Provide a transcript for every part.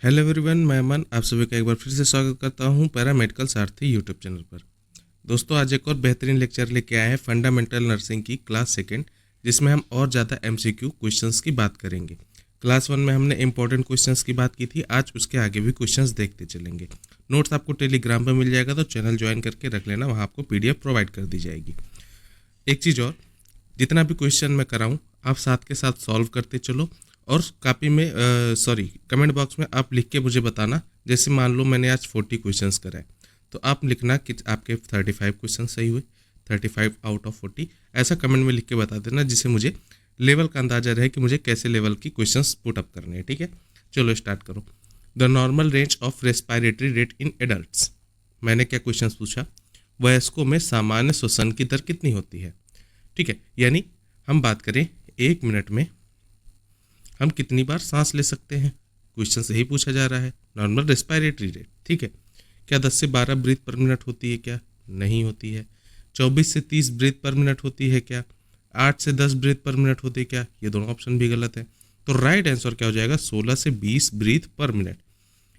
Hello everyone, मैं अमन आप सभी का एक बार फिर से स्वागत करता हूं पैरामेडिकल सारथी यूट्यूब चैनल पर। दोस्तों, आज एक और बेहतरीन लेक्चर लेके आए हैं फंडामेंटल नर्सिंग की क्लास सेकंड, जिसमें हम और ज़्यादा एमसीक्यू क्वेश्चंस की बात करेंगे। क्लास वन में हमने इंपॉर्टेंट क्वेश्चंस की बात की थी, आज उसके आगे भी क्वेश्चंस देखते चलेंगे। नोट्स आपको टेलीग्राम पर मिल जाएगा, तो चैनल ज्वाइन करके रख लेना, वहाँ आपको PDF प्रोवाइड कर दी जाएगी। एक चीज़ और, जितना भी क्वेश्चन मैं कराऊँ आप साथ के साथ सॉल्व करते चलो, और कॉपी में कमेंट बॉक्स में आप लिख के मुझे बताना। जैसे मान लो मैंने आज 40 क्वेश्चंस कराए, तो आप लिखना कि आपके 35 क्वेश्चन सही हुए, 35 आउट ऑफ 40, ऐसा कमेंट में लिख के बता देना, जिससे मुझे लेवल का अंदाजा रहे कि मुझे कैसे लेवल की क्वेश्चंस पुट अप करने हैं। ठीक है, चलो स्टार्ट करो। The normal range of respiratory rate in adults. मैंने क्या क्वेश्चन पूछा, वयस्कों में सामान्य श्वसन की दर कितनी होती है। ठीक है, यानी हम बात करें 1 मिनट में हम कितनी बार सांस ले सकते हैं, क्वेश्चन से ही पूछा जा रहा है। नॉर्मल रेस्पिरेटरी रेट, ठीक है। क्या 10 से 12 ब्रीथ पर मिनट होती है, क्या नहीं होती है। 24 से 30 ब्रीथ पर मिनट होती है क्या, 8 से 10 ब्रीथ पर मिनट होती है क्या, ये दोनों ऑप्शन भी गलत है। तो राइट आंसर क्या हो जाएगा, 16 से 20 breath per minute.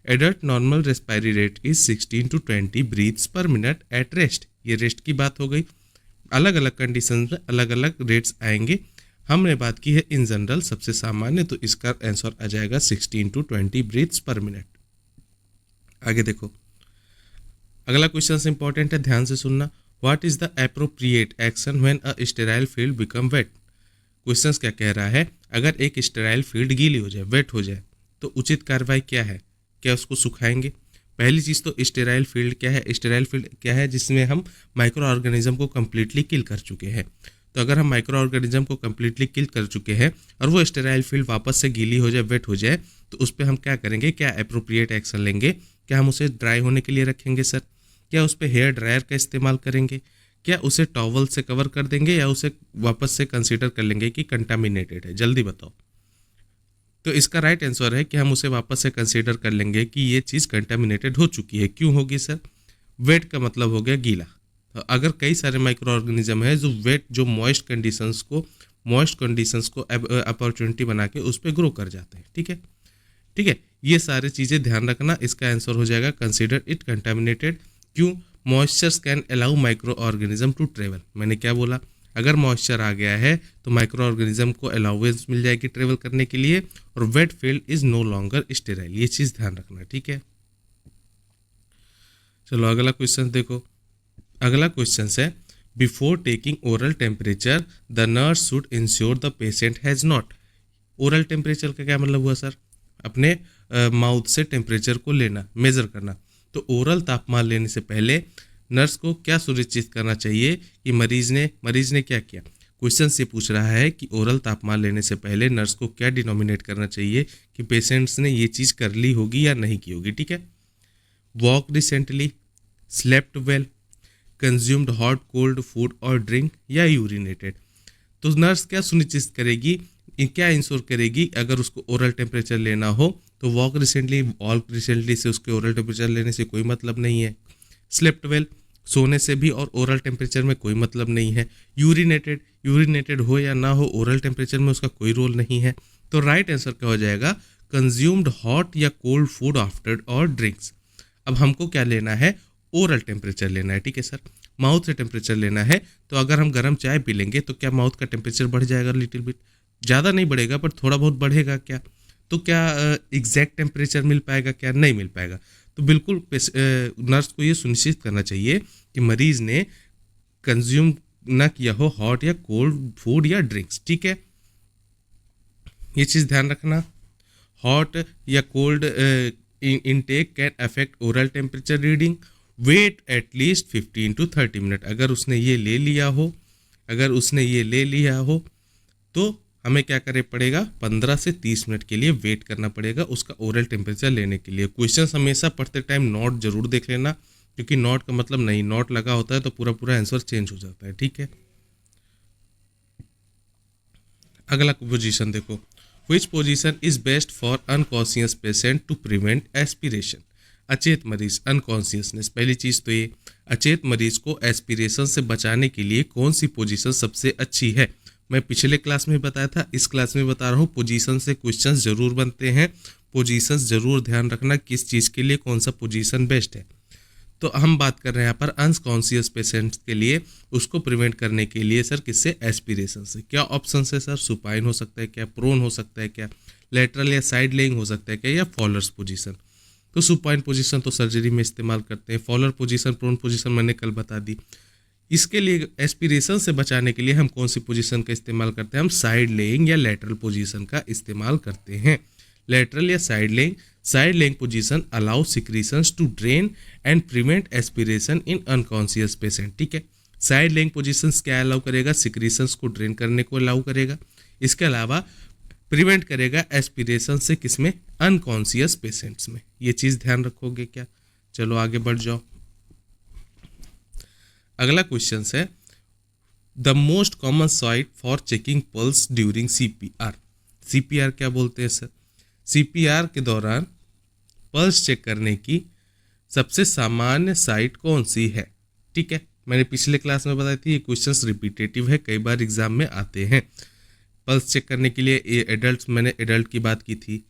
Adult normal respiratory rate is 16 to 20 breaths per minute at rest. ये रेस्ट की बात हो गई, अलग अलग कंडीशन में अलग अलग रेट्स आएंगे। हमने बात की है इन जनरल सबसे सामान्य, तो इसका आंसर आ जाएगा 16 to 20 ब्रीथ्स पर मिनट। आगे देखो, अगला क्वेश्चन इंपॉर्टेंट है, ध्यान से सुनना। What is the appropriate action when a sterile field become wait. Question क्या कह रहा है, अगर एक स्टेराइल फील्ड गीली हो जाए, वेट हो जाए, तो उचित कार्रवाई क्या है। क्या उसको सुखाएंगे। पहली चीज़ तो स्टेराइल फील्ड क्या है, स्टेराइल फील्ड क्या है, जिसमें हम माइक्रो ऑर्गेनिज्म को कम्प्लीटली किल कर चुके हैं। तो अगर हम माइक्रो ऑर्गेनिज्म को कम्प्लीटली किल कर चुके हैं और वो स्टेराइल फील्ड वापस से गीली हो जाए, वेट हो जाए, तो उस पर हम क्या करेंगे, क्या अप्रोप्रिएट एक्शन लेंगे। क्या हम उसे ड्राई होने के लिए रखेंगे सर, क्या उस पर हेयर ड्रायर का इस्तेमाल करेंगे, क्या उसे टॉवल से कवर कर देंगे, या उसे वापस से कंसीडर कर लेंगे कि कंटामिनेटेड है। जल्दी बताओ। तो इसका राइट आंसर है कि हम उसे वापस से कंसीडर कर लेंगे कि ये चीज़ कंटामिनेटेड हो चुकी है। क्यों होगी सर, वेट का मतलब हो गया गीला। तो अगर कई सारे माइक्रो ऑर्गेनिज्म है जो वेट, जो मॉइस्ट कंडीशंस को अपॉर्चुनिटी बना के उस पर ग्रो कर जाते हैं। ठीक है, ठीक है, ये सारी चीज़ें ध्यान रखना। इसका आंसर हो जाएगा कंसीडर इट कंटामिनेटेड। क्यों, moistures can allow microorganism to travel. मैंने क्या बोला, अगर मॉइस्चर आ गया है तो माइक्रो ऑर्गेनिज्म को अलाउवेंस मिल जाएगी ट्रेवल करने के लिए, और wet field is no longer sterile. ये चीज़ ध्यान रखना, ठीक है। चलो अगला क्वेश्चन देखो। अगला क्वेश्चन है, before taking oral temperature the nurse should ensure the patient has not. Oral temperature का क्या मतलब हुआ सर, अपने माउथ से टेम्परेचर को लेना, मेजर करना। तो ओरल तापमान लेने से पहले नर्स को क्या सुनिश्चित करना चाहिए कि मरीज ने क्या किया। क्वेश्चन से पूछ रहा है कि ओरल तापमान लेने से पहले नर्स को क्या डिनोमिनेट करना चाहिए कि पेशेंट्स ने ये चीज़ कर ली होगी या नहीं की होगी। ठीक है, walk recently, slept well, consumed hot cold food और ड्रिंक, या यूरिनेटेड। तो नर्स क्या सुनिश्चित करेगी, क्या इंश्योर करेगी, अगर उसको ओरल टेम्परेचर लेना हो तो वॉक रिसेंटली से उसके ओरल टेम्परेचर लेने से कोई मतलब नहीं है। स्लेप्ट वेल, सोने से भी और ओरल टेम्परेचर में कोई मतलब नहीं है। यूरिनेटेड हो या ना हो, ओरल टेम्परेचर में उसका कोई रोल नहीं है। तो राइट आंसर क्या हो जाएगा, कंज्यूम्ड हॉट या कोल्ड फूड आफ्टर और ड्रिंक्स। अब हमको क्या लेना है, ओरल टेम्परेचर लेना है। ठीक है सर, माउथ से टेम्परेचर लेना है। तो अगर हम गर्म चाय पी लेंगे तो क्या माउथ का टेम्परेचर बढ़ जाएगा, लिटिल बिट, ज़्यादा नहीं बढ़ेगा पर थोड़ा बहुत बढ़ेगा क्या। तो क्या एग्जैक्ट टेम्परेचर मिल पाएगा, क्या नहीं मिल पाएगा। तो बिल्कुल नर्स को ये सुनिश्चित करना चाहिए कि मरीज ने कंज्यूम ना किया हो हॉट या कोल्ड फूड या ड्रिंक्स। ठीक है, ये चीज़ ध्यान रखना। हॉट या cold intake can affect oral temperature reading. Wait at least 15 to 30 minute. अगर उसने ये ले लिया हो तो हमें क्या करे पड़ेगा, 15 से 30 मिनट के लिए वेट करना पड़ेगा उसका ओरल टेम्परेचर लेने के लिए। क्वेश्चन हमेशा पढ़ते टाइम नोट जरूर देख लेना, क्योंकि नोट का मतलब नहीं, नोट लगा होता है तो पूरा आंसर चेंज हो जाता है। ठीक है, अगला पोजीशन देखो। Which position is best for unconscious patient to prevent aspiration. अचेत मरीज, अनकॉन्शियसनेस। पहली चीज़ तो ये, अचेत मरीज को एस्पिरेशन से बचाने के लिए कौन सी पोजीशन सबसे अच्छी है। मैं पिछले क्लास में बताया था, इस क्लास में बता रहा हूँ, पोजीशन से क्वेश्चंस जरूर बनते हैं, पोजीशंस जरूर ध्यान रखना किस चीज़ के लिए कौन सा पोजीशन बेस्ट है। तो हम बात कर रहे हैं यहाँ पर अनकॉन्शियस पेशेंट्स के लिए, उसको प्रिवेंट करने के लिए सर किससे, एस्पिरेशन से। क्या ऑप्शन है सर, सुपाइन हो सकता है क्या, प्रोन हो सकता है क्या, लेटरल या साइड लेइंग हो सकता है क्या, या फॉलर्स पोजीशन। तो सुपाइन पोजीशन तो सर्जरी में इस्तेमाल करते हैं, फॉलर पोजीशन, प्रोन पोजीशन मैंने कल बता दी। इसके लिए एस्पिरेशन से बचाने के लिए हम कौन सी पोजीशन का इस्तेमाल करते हैं, हम साइड लेइंग या लेटरल पोजीशन का इस्तेमाल करते हैं। लेटरल या side lying position allow secretions to drain and prevent aspiration in unconscious patient. ठीक है, साइड लेइंग पोजीशंस क्या अलाउ करेगा, सिक्रीशंस को ड्रेन करने को अलाउ करेगा, इसके अलावा प्रिवेंट करेगा एस्पिरेशन से, किसमें, अनकॉन्शियस पेशेंट्स में। ये चीज़ ध्यान रखोगे क्या। चलो आगे बढ़ जाओ। अगला क्वेश्चन है, the most common site for checking pulse during CPR. CPR क्या बोलते हैं सर, सीपीआर के दौरान पल्स चेक करने की सबसे सामान्य साइट कौन सी है। ठीक है, मैंने पिछले क्लास में बताई थी, ये क्वेश्चंस रिपीटेटिव है, कई बार एग्जाम में आते हैं। पल्स चेक करने के लिए एडल्ट, मैंने एडल्ट की बात की थी,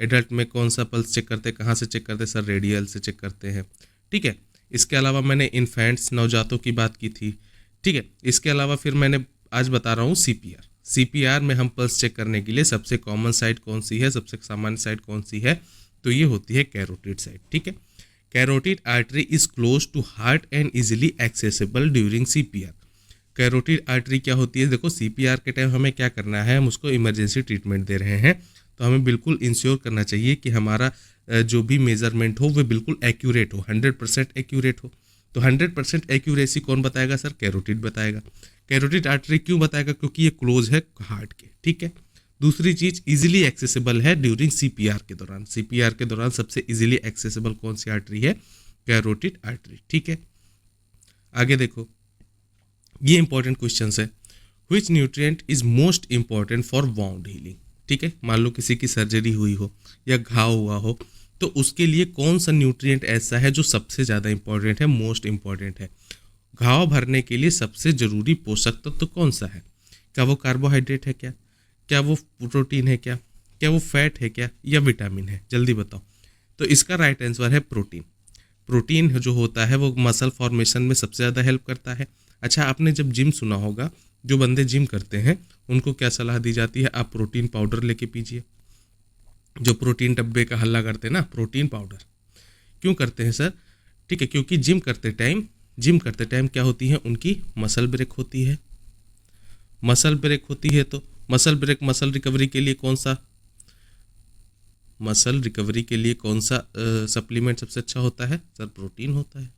एडल्ट में कौन सा पल्स चेक करते हैं, कहाँ से चेक करते हैं सर, रेडियल से चेक करते हैं। ठीक है, इसके अलावा मैंने इन्फेंट्स, नवजातों की बात की थी। ठीक है, इसके अलावा फिर मैंने आज बता रहा हूँ सीपीआर। सीपीआर में हम पल्स चेक करने के लिए सबसे कॉमन साइट कौन सी है, सबसे सामान्य साइट कौन सी है, तो ये होती है कैरोटिड साइट। ठीक है, carotid artery is close to heart and easily accessible during CPR. Carotid artery क्या होती है, देखो सीपीआर के टाइम हमें क्या करना है, हम उसको इमरजेंसी ट्रीटमेंट दे रहे हैं, तो हमें बिल्कुल इंश्योर करना चाहिए कि हमारा जो भी मेजरमेंट हो वो बिल्कुल एक्यूरेट हो, 100% एक्यूरेट हो। तो 100% एक्यूरेसी कौन बताएगा सर, कैरोटिड बताएगा। कैरोटिड आर्टरी क्यों बताएगा, क्योंकि ये क्लोज है हार्ट के। ठीक है, दूसरी चीज इजीली एक्सेसिबल है ड्यूरिंग सीपीआर के दौरान। सीपीआर के दौरान सबसे इजीली एक्सेसिबल कौन सी आर्टरी है, कैरोटिड आर्टरी। ठीक है, आगे देखो, ये इंपॉर्टेंट क्वेश्चन है, which nutrient is most important for wound healing. ठीक है, मान लो किसी की सर्जरी हुई हो या घाव हुआ हो, तो उसके लिए कौन सा न्यूट्रिएंट ऐसा है जो सबसे ज़्यादा इंपॉर्टेंट है, मोस्ट इंपॉर्टेंट है। घाव भरने के लिए सबसे जरूरी पोषक तत्व तो कौन सा है, क्या वो कार्बोहाइड्रेट है क्या, क्या वो प्रोटीन है क्या वो फैट है क्या, या विटामिन है, जल्दी बताओ। तो इसका राइट आंसर है प्रोटीन। प्रोटीन जो होता है वो मसल फॉर्मेशन में सबसे ज़्यादा हेल्प करता है। अच्छा, आपने जब जिम सुना होगा, जो बंदे जिम करते हैं उनको क्या सलाह दी जाती है, आप प्रोटीन पाउडर लेके पीजिए। जो प्रोटीन डब्बे का हल्ला करते हैं ना, प्रोटीन पाउडर क्यों करते हैं सर, ठीक है, क्योंकि जिम करते टाइम क्या होती है, उनकी मसल ब्रेक होती है। मसल ब्रेक होती है तो मसल ब्रेक, मसल रिकवरी के लिए कौन सा सप्लीमेंट सबसे अच्छा होता है सर, प्रोटीन होता है।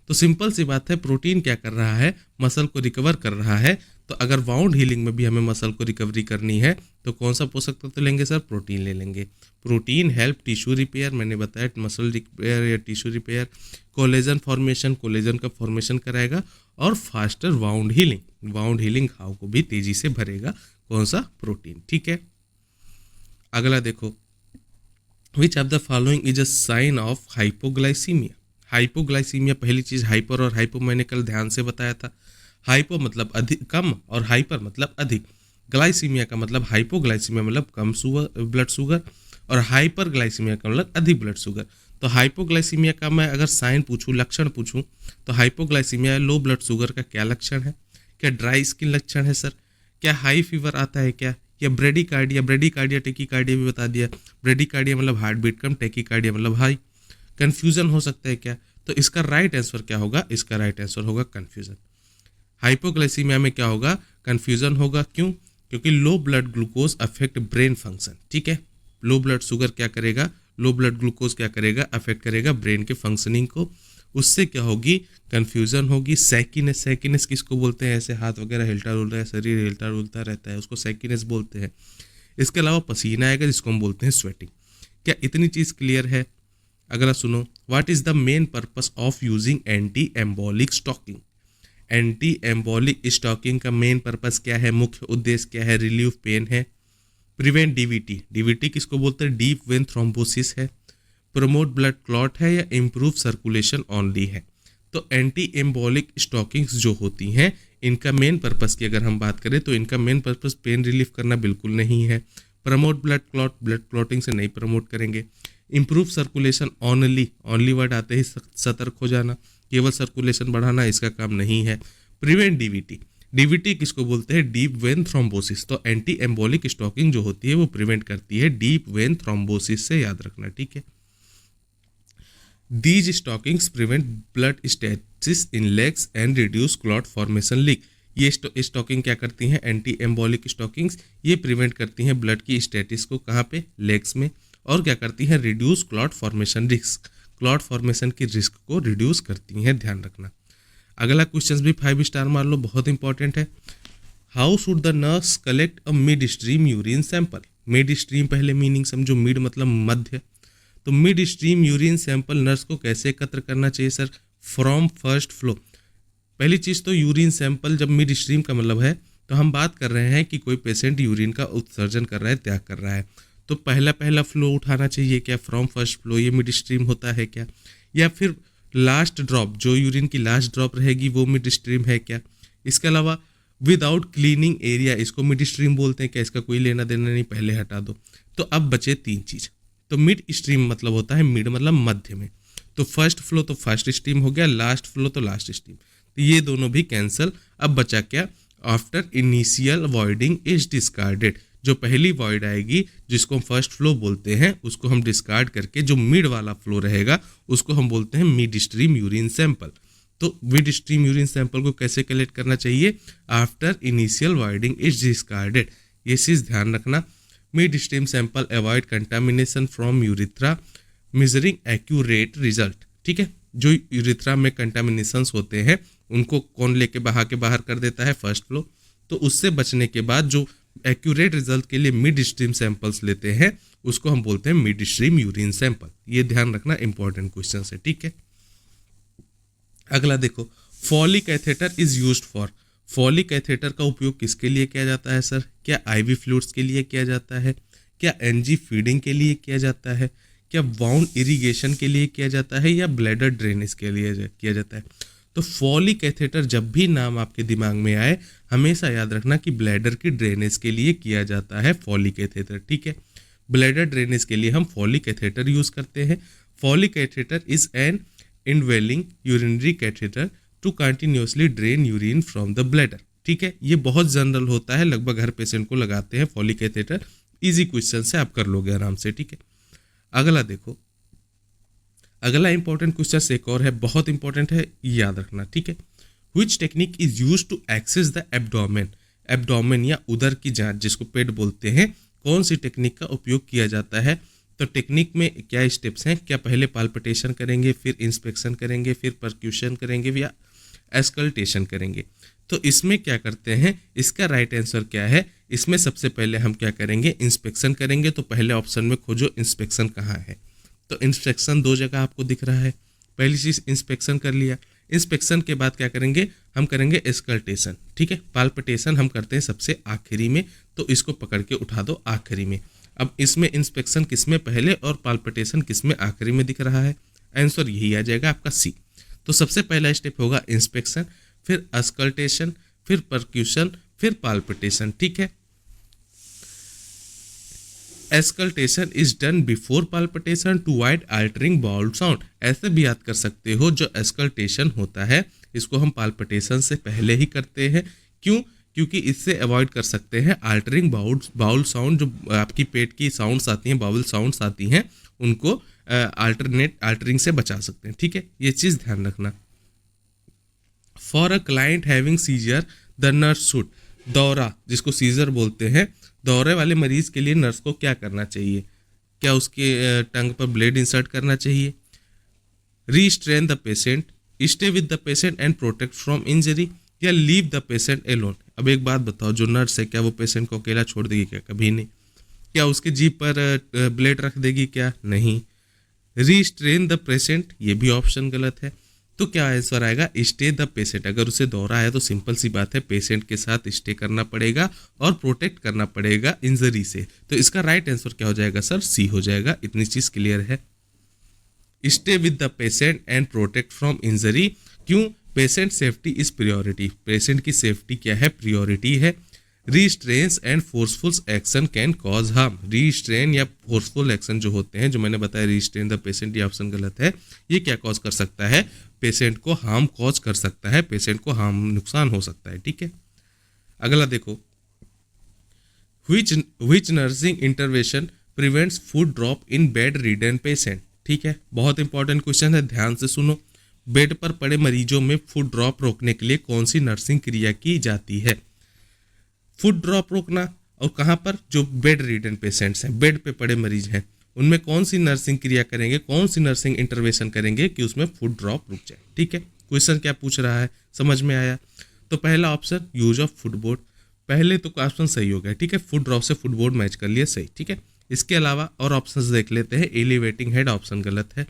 तो सिंपल सी बात है, प्रोटीन क्या कर रहा है, मसल को रिकवर कर रहा है। तो अगर वाउंड हीलिंग में भी हमें मसल को रिकवरी करनी है तो कौन सा पोषक तत्व लेंगे सर, प्रोटीन ले लेंगे। प्रोटीन हेल्प टिश्यू रिपेयर, मैंने बताया मसल रिपेयर या tissue repair, collagen formation, collagen का फॉर्मेशन कराएगा, और फास्टर वाउंड हीलिंग घाव को भी तेजी से भरेगा, कौन सा, प्रोटीन। ठीक है, अगला देखो, which of the following is a sign of hypoglycaemia. Hypoglycaemia, पहली चीज हाइपर और हाइपो मैंने कल ध्यान से बताया था। हाइपो मतलब अधिक, कम, और हाइपर मतलब अधिक। ग्लाइसीमिया का मतलब, हाइपोग्लाइसीमिया मतलब कम ब्लड शुगर, और हाइपर ग्लाइसीमिया का मतलब अधिक ब्लड शुगर। तो हाइपोग्लाइसीमिया का मैं अगर साइन पूछूं, लक्षण पूछूं, तो हाइपोग्लाइसीमिया लो ब्लड शुगर का क्या लक्षण है, क्या ड्राई स्किन लक्षण है सर, क्या हाई फीवर आता है क्या, या ब्रेडिकार्डिया टेकीकार्डिया भी बता दिया। ब्रेडिकार्डिया मतलब हार्ट बीट कम, टेकीकार्डिया मतलब हाई। कन्फ्यूजन हो सकता है क्या, तो इसका राइट आंसर क्या होगा, इसका राइट आंसर होगा कन्फ्यूजन। हाइपोग्लाइसीमिया में क्या होगा, कन्फ्यूजन होगा। क्यों, क्योंकि low blood glucose affect brain function. ठीक है, लो ब्लड शुगर क्या करेगा, लो ब्लड ग्लूकोज क्या करेगा, अफेक्ट करेगा ब्रेन के फंक्शनिंग को, उससे क्या होगी, कन्फ्यूजन होगी। सैकिनेस किसको बोलते हैं, ऐसे हाथ वगैरह हिलता डुलता है, शरीर हिलता डुलता रहता है, उसको सैकिनेस बोलते हैं। इसके अलावा पसीना आएगा, जिसको हम बोलते हैं स्वेटिंग। क्या इतनी चीज़ क्लियर है। अगला सुनो, what is the main purpose of using anti embolic stocking. Anti embolic stocking का मेन पर्पस क्या है, मुख्य उद्देश्य क्या है, रिलीफ पेन है, प्रिवेंट डीवीटी, डीवीटी किसको बोलते हैं, डीप वेन थ्रोम्बोसिस है, प्रमोट ब्लड क्लॉट है, या इम्प्रूव सर्कुलेशन ओनली है। तो एंटी एम्बोलिक स्टॉकिंग्स जो होती हैं, इनका मेन पर्पस की अगर हम बात करें तो इनका मेन पर्पस पेन रिलीफ करना बिल्कुल नहीं है। Promote blood clot, blood clotting से नहीं प्रमोट करेंगे। इम्प्रूव सर्कुलेशन, ओनली वर्ड आते ही सतर्क हो जाना, केवल सर्कुलेशन बढ़ाना इसका काम नहीं है। प्रिवेंट डीवीटी, डीवीटी किसको बोलते हैं? Deep vein thrombosis. तो एंटी एम्बोलिक स्टॉकिंग जो होती है वो प्रिवेंट करती है डीप वेन थ्रोम्बोसिस से, याद रखना, ठीक है। These stockings prevent blood stasis in legs and reduce clot formation leak। ये स्टॉकिंग क्या करती हैं? एंटी एम्बोलिक स्टॉकिंग्स ये प्रिवेंट करती हैं ब्लड की स्टेटिस को, कहाँ पे? लेग्स में। और क्या करती हैं? Reduce clot formation risk, clot formation की रिस्क को रिड्यूस करती हैं, ध्यान रखना। अगला क्वेश्चन भी 5 स्टार मार लो, बहुत इंपॉर्टेंट है। How should the nurse collect a mid stream urine sample? Mid stream पहले मीनिंग समझो, मिड मतलब मध्य। तो mid stream urine sample nurse को कैसे एकत्र करना चाहिए सर? From first flow. पहली चीज़ तो यूरिन सैंपल जब मिड स्ट्रीम का मतलब है तो हम बात कर रहे हैं कि कोई पेशेंट यूरिन का उत्सर्जन कर रहा है, त्याग कर रहा है, तो पहला फ्लो उठाना चाहिए क्या? फ्रॉम फर्स्ट फ्लो, ये मिड स्ट्रीम होता है क्या? या फिर लास्ट ड्रॉप, जो यूरिन की लास्ट ड्रॉप रहेगी वो मिड स्ट्रीम है क्या? इसके अलावा विदाउट क्लीनिंग एरिया, इसको मिड स्ट्रीम बोलते हैं क्या? इसका कोई लेना देना नहीं, पहले हटा दो। तो अब बचे 3 चीज़। तो मिड स्ट्रीम मतलब होता है, मिड मतलब मध्य में। तो फर्स्ट फ्लो तो फर्स्ट स्ट्रीम हो गया, लास्ट फ्लो तो लास्ट स्ट्रीम, तो ये दोनों भी कैंसल। अब बचा क्या? After initial voiding is discarded. जो पहली वॉइड आएगी जिसको हम फर्स्ट फ्लो बोलते हैं उसको हम डिस्कार्ड करके जो मिड वाला फ्लो रहेगा उसको हम बोलते हैं मिड स्ट्रीम यूरिन सैंपल। तो मिड स्ट्रीम यूरिन सैंपल को कैसे कलेक्ट करना चाहिए? After initial voiding is discarded, ये चीज़ ध्यान रखना। Mid stream sample avoid contamination from urethra, measuring accurate result, ठीक है। जो यूरिथ्रा में कंटामिनेशंस होते हैं उनको कौन लेके बहा के बाहर कर देता है? First flow. तो उससे बचने के बाद जो एक्यूरेट रिजल्ट के लिए मिड स्ट्रीम सैंपल्स लेते हैं उसको हम बोलते हैं मिड स्ट्रीम यूरिन सैंपल। ये ध्यान रखना, इंपॉर्टेंट क्वेश्चन है, ठीक है। अगला देखो, Foley catheter is used for. Foley catheter का उपयोग किसके लिए किया जाता है सर? क्या आईवी फ्लूइड्स के लिए किया जाता है? क्या एनजी फीडिंग के लिए किया जाता है? क्या वाउंड इरिगेशन के लिए किया जाता है? या ब्लैडर ड्रेनेज के लिए किया जाता है? तो फॉली कैथेटर जब भी नाम आपके दिमाग में आए हमेशा याद रखना कि ब्लैडर की ड्रेनेज के लिए किया जाता है फॉली कैथेटर, ठीक है। ब्लैडर ड्रेनेज के लिए हम फॉली कैथेटर यूज करते हैं। Foley catheter is an indwelling urinary catheter to continuously drain urine from the bladder, ठीक है। ये बहुत जनरल होता है, लगभग हर पेशेंट को लगाते हैं फॉली कैथेटर। इजी क्वेश्चन से आप कर लोगे आराम से, ठीक है। अगला देखो, अगला इंपॉर्टेंट क्वेश्चन एक और है, बहुत इंपॉर्टेंट है, याद रखना, ठीक है। Which technique is used to access the abdomen? Abdomen या उदर की जांच जिसको पेट बोलते हैं, कौन सी टेक्निक का उपयोग किया जाता है? तो टेक्निक में क्या स्टेप्स हैं? क्या पहले पाल्पिटेशन करेंगे, फिर इंस्पेक्शन करेंगे, फिर परक्यूशन करेंगे या एस्कल्टेशन करेंगे? तो इसमें क्या करते हैं, इसका राइट आंसर क्या है? इसमें सबसे पहले हम क्या करेंगे? इंस्पेक्शन करेंगे। तो पहले ऑप्शन में खोजो इंस्पेक्शन कहाँ है। तो इंस्पेक्शन 2 जगह आपको दिख रहा है। पहली चीज़ इंस्पेक्शन कर लिया, इंस्पेक्शन के बाद क्या करेंगे? हम करेंगे एस्कल्टेशन, ठीक है। पाल्पिटेशन हम करते हैं सबसे आखिरी में, तो इसको पकड़ के उठा दो आखिरी में। अब इसमें इंस्पेक्शन किसमें पहले और पाल्पिटेशन किसमें आखिरी में दिख रहा है? आंसर यही आ जाएगा आपका सी। तो सबसे पहला स्टेप होगा इंस्पेक्शन, फिर अस्कल्टेशन, फिर परक्यूशन, फिर पाल्पिटेशन, ठीक है। Auscultation is done before palpitation to avoid altering bowel sound. ऐसे भी याद कर सकते हो, जो एस्कल्टेशन होता है इसको हम पाल्पिटेशन से पहले ही करते हैं। क्यों? क्योंकि इससे अवॉइड कर सकते हैं अल्टरिंग बाउल साउंड, जो आपकी पेट की साउंड्स आती हैं, बाउल साउंड्स आती हैं, उनको अल्टरिंग से बचा सकते हैं, ठीक है। ये चीज़ ध्यान रखना। For a client having seizure the nurse should, दौरा जिसको सीजर बोलते हैं, दौरे वाले मरीज के लिए नर्स को क्या करना चाहिए? क्या उसके टंग पर ब्लेड इंसर्ट करना चाहिए? रीस्ट्रेन the patient, stay with the patient and protect from injury, या लीव द पेशेंट एलोन? अब एक बात बताओ, जो नर्स है क्या वो पेशेंट को अकेला छोड़ देगी क्या? कभी नहीं। क्या उसके जीभ पर ब्लेड रख देगी क्या? नहीं। रीस्ट्रेन द पेशेंट, ये भी ऑप्शन गलत है। तो क्या आंसर आएगा? Stay the patient. अगर उसे दौरा है तो सिंपल सी बात है, पेशेंट के साथ स्टे करना पड़ेगा और प्रोटेक्ट करना पड़ेगा इंजरी से। तो इसका राइट आंसर क्या हो जाएगा सर? सी हो जाएगा। इतनी चीज क्लियर है। Stay with the patient and protect from injury, क्यों? Patient safety is priority, patient की सेफ्टी क्या है, प्रियोरिटी है। Restraints and forceful action can cause harm, restrain या फोर्सफुल एक्शन जो होते हैं, जो मैंने बताया रीस्ट्रेन द पेशेंट, ये ऑप्शन गलत है। ये क्या कॉज कर सकता है, पेशेंट को हार्म कॉज कर सकता है, पेशेंट को हार्म नुकसान हो सकता है, ठीक है। अगला देखो, which nursing intervention prevents food drop in bed ridden patient, ठीक है, बहुत इंपॉर्टेंट क्वेश्चन है, ध्यान से सुनो। बेड पर पड़े मरीजों में फूड ड्रॉप रोकने के लिए कौन सी नर्सिंग क्रिया की जाती है। फूड ड्रॉप रोकना, और कहाँ पर, जो बेड रिडन पेशेंट्स हैं, बेड पे पड़े मरीज हैं, उनमें कौन सी नर्सिंग क्रिया करेंगे, कौन सी नर्सिंग इंटरवेंशन करेंगे कि उसमें फूड ड्रॉप रुक जाए, ठीक है। क्वेश्चन क्या पूछ रहा है, समझ में आया। तो पहला option use of foot board, पहले तो ऑप्शन सही हो गया, ठीक है, फुट ड्रॉप से फुट बोर्ड मैच कर लिया, सही, ठीक है। इसके अलावा और ऑप्शंस देख लेते हैं। एलिवेटिंग हेड ऑप्शन गलत है।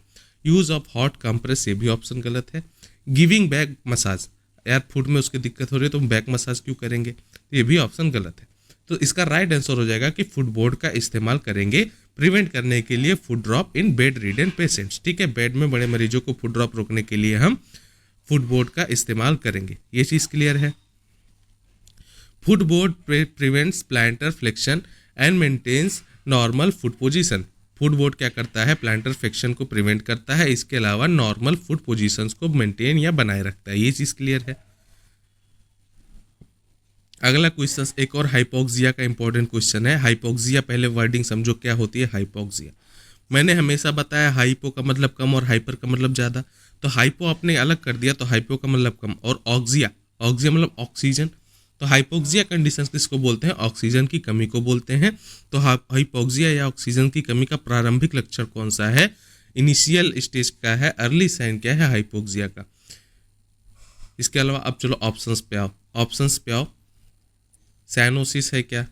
यूज ऑफ हॉट कंप्रेस, ये भी ऑप्शन गलत है। गिविंग बैक मसाज, यार फुट में उसकी दिक्कत हो रही है तो बैक मसाज क्यों करेंगे, तो ये भी ऑप्शन गलत है। तो इसका राइट आंसर हो जाएगा कि फुट बोर्ड का इस्तेमाल करेंगे प्रिवेंट करने के लिए foot drop in bed ridden patients, ठीक है। बेड में बड़े मरीजों को फुट ड्रॉप रोकने के लिए हम फुट बोर्ड का इस्तेमाल करेंगे, ये चीज़ क्लियर है। Foot board prevents plantar flexion and maintains normal foot position, foot board क्या करता है, प्लांटर फ्लेक्शन को प्रिवेंट करता है, इसके अलावा नॉर्मल फुट पोजीशंस को मेंटेन या बनाए रखता है, ये चीज़ क्लियर है। अगला क्वेश्चन एक और हाइपोक्सिया का इंपॉर्टेंट क्वेश्चन है। हाइपोक्सिया, पहले वर्डिंग समझो क्या होती है हाइपोक्सिया। मैंने हमेशा बताया हाइपो का मतलब कम और हाइपर का मतलब ज़्यादा, तो हाइपो आपने अलग कर दिया, तो हाइपो का मतलब कम, और ऑक्सिया, ऑक्सिया मतलब ऑक्सीजन, तो हाइपोक्सिया कंडीशन किसको बोलते हैं, ऑक्सीजन की कमी को बोलते हैं। तो हाइपोक्सिया या ऑक्सीजन की कमी का प्रारंभिक लक्षण कौन सा है, इनिशियल स्टेज का है, अर्ली साइन क्या है हाइपोक्सिया का। इसके अलावा अब चलो ऑप्शंस पे आओ, ऑप्शंस पे आओ। साइनोसिस है क्या,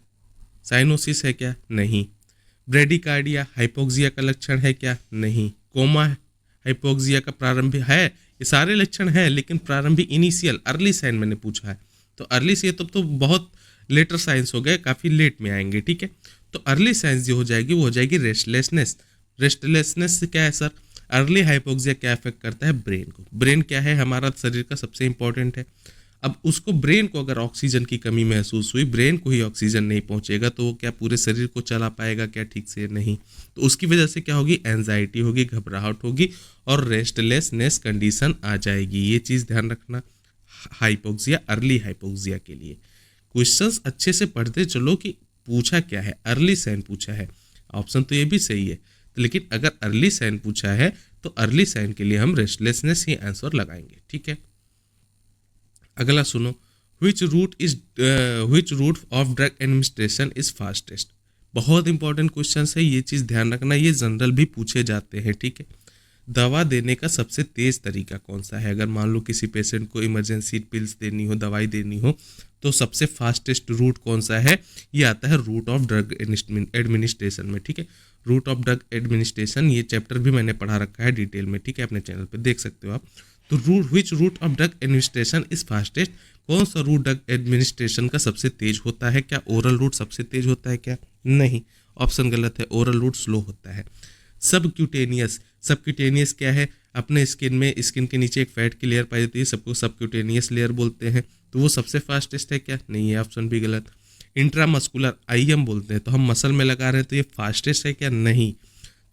साइनोसिस है क्या, नहीं। ब्रेडिकार्डिया हाइपोक्सिया का लक्षण है क्या, नहीं। कोमा हाइपोक्सिया का प्रारंभिक है, ये सारे लक्षण हैं, लेकिन प्रारंभिक इनिशियल अर्ली साइन मैंने पूछा है, तो अर्ली से तो बहुत लेटर साइंस हो गए, काफ़ी लेट में आएंगे, ठीक है। तो अर्ली साइंस जो हो जाएगी वो हो जाएगी रेस्टलेसनेस। रेस्टलेसनेस से क्या है सर, अर्ली हाइपोक्सिया क्या इफेक्ट करता है, ब्रेन को। ब्रेन क्या है, हमारा शरीर का सबसे इंपॉर्टेंट है। अब उसको, ब्रेन को अगर ऑक्सीजन की कमी महसूस हुई, ब्रेन को ही ऑक्सीजन नहीं पहुंचेगा, तो वो क्या पूरे शरीर को चला पाएगा क्या ठीक से, नहीं। तो उसकी वजह से क्या होगी, एंजाइटी होगी, घबराहट होगी और रेस्टलेसनेस कंडीशन आ जाएगी, ये चीज़ ध्यान रखना हाइपोक्सिया, अर्ली हाइपोक्सिया के लिए। क्वेश्चंस अच्छे से पढ़ते चलो कि पूछा क्या है, अर्ली साइन पूछा है, ऑप्शन तो ये भी सही है, लेकिन अगर अर्ली साइन पूछा है तो अर्ली साइन के लिए हम रेस्टलेसनेस ही आंसर लगाएंगे, ठीक है। अगला सुनो, which route of drug administration is fastest, बहुत इंपॉर्टेंट क्वेश्चन है, ये चीज़ ध्यान रखना, ये जनरल भी पूछे जाते हैं, ठीक है। दवा देने का सबसे तेज तरीका कौन सा है, अगर मान लो किसी पेशेंट को इमरजेंसी पिल्स देनी हो, दवाई देनी हो, तो सबसे फास्टेस्ट रूट कौन सा है, ये आता है रूट ऑफ ड्रग एडमिनिस्ट्रेशन में, ठीक है। रूट ऑफ ड्रग एडमिनिस्ट्रेशन, ये चैप्टर भी मैंने पढ़ा रखा है डिटेल में, ठीक है, अपने चैनल पे देख सकते हो आप। तो which route of drug administration is fastest, कौन सा रूट ड्रग एडमिनिस्ट्रेशन का सबसे तेज होता है, क्या ओरल रूट सबसे तेज होता है क्या, नहीं, ऑप्शन गलत है, ओरल रूट स्लो होता है। सबक्यूटेनियस, सबक्यूटेनियस क्या है, अपने स्किन में, स्किन के नीचे एक फैट की लेयर पाई जाती है, सबको सबक्यूटेनियस लेयर बोलते हैं, तो वो सबसे फास्टेस्ट है क्या, नहीं है, ऑप्शन भी गलत। इंट्रामस्कुलर आईएम बोलते हैं, तो हम मसल में लगा रहे हैं, तो ये फास्टेस्ट है क्या, नहीं।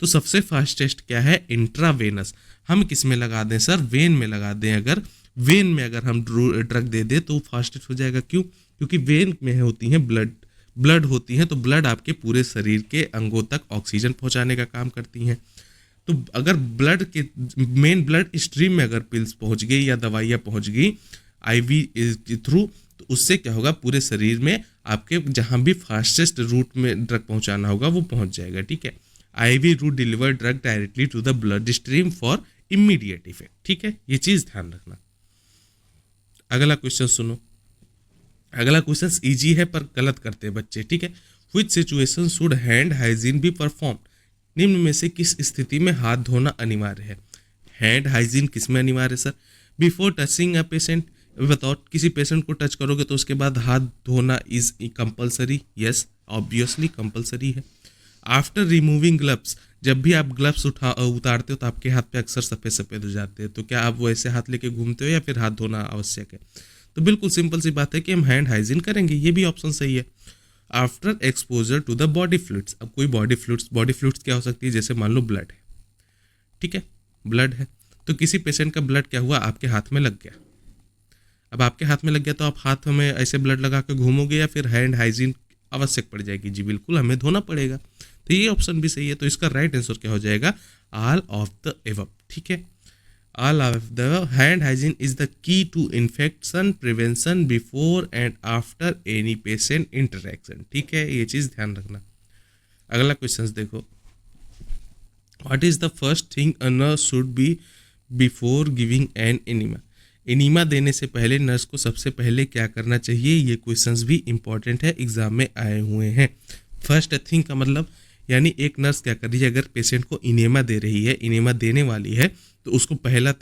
तो सबसे फास्टेस्ट क्या है, इंट्रावेनस, हम किस में लगा दें सर, वेन में लगा दें, अगर वेन में अगर हम ड्रग दे दें तो फास्टेस्ट हो जाएगा, क्यों, क्योंकि वेन में होती हैं ब्लड होती हैं, तो ब्लड आपके पूरे शरीर के अंगों तक ऑक्सीजन पहुंचाने का काम करती हैं। तो अगर ब्लड के मेन ब्लड स्ट्रीम में अगर पिल्स पहुंच गई या दवाइयाँ पहुंच गई आईवी थ्रू, तो उससे क्या होगा, पूरे शरीर में आपके जहाँ भी फास्टेस्ट रूट में ड्रग पहुंचाना होगा वो पहुंच जाएगा, ठीक है। IV route deliver drug directly to the bloodstream for immediate effect, ठीक है, ये चीज़ ध्यान रखना। अगला क्वेश्चन सुनो, अगला क्वेश्चन इजी है पर गलत करते हैं बच्चे, ठीक है। Which situation should hand hygiene be perform, निम्न में से किस स्थिति में हाथ धोना अनिवार्य है। हैंड हाइजीन किस में अनिवार्य है sir, before touching a patient, बताओ किसी पेशेंट को टच करोगे तो उसके बाद हाथ धोना is compulsory, yes obviously compulsory है। आफ्टर रिमूविंग ग्लव्स, जब भी आप ग्लव्स उतारते हो तो आपके हाथ पे अक्सर सफ़ेद सफ़ेद हो जाते हैं, तो क्या आप वैसे हाथ लेके घूमते हो या फिर हाथ धोना आवश्यक है? तो बिल्कुल सिंपल सी बात है कि हम हैंड हाइजीन करेंगे, ये भी ऑप्शन सही है। After exposure to the body fluids, अब कोई बॉडी फ्लूइड्स क्या हो सकती है, जैसे मान लो ब्लड है, ठीक है, ब्लड है, तो किसी पेशेंट का ब्लड क्या हुआ, आपके हाथ में लग गया। अब आपके हाथ में लग गया तो आप हाथ में ऐसे ब्लड लगा के घूमोगे या फिर हैंड हाइजीन आवश्यक पड़ जाएगी? जी बिल्कुल, हमें धोना पड़ेगा। तो ये ऑप्शन भी सही है, तो इसका राइट आंसर क्या हो जाएगा, ऑल ऑफ द एबव, ठीक है। All of the hand hygiene is the key to infection prevention before and after any patient interaction, ठीक है, ये चीज़ ध्यान रखना। अगला क्वेश्चन देखो, what is the first thing a nurse should be before giving an enema? Enema देने से पहले नर्स को सबसे पहले क्या करना चाहिए? ये क्वेश्चंस भी इंपॉर्टेंट है, एग्जाम में आए हुए हैं। फर्स्ट थिंग का मतलब यानी एक नर्स क्या कर रही है, अगर पेशेंट को इनेमा दे रही है, इनेमा देने वाली है, तो उसको पहला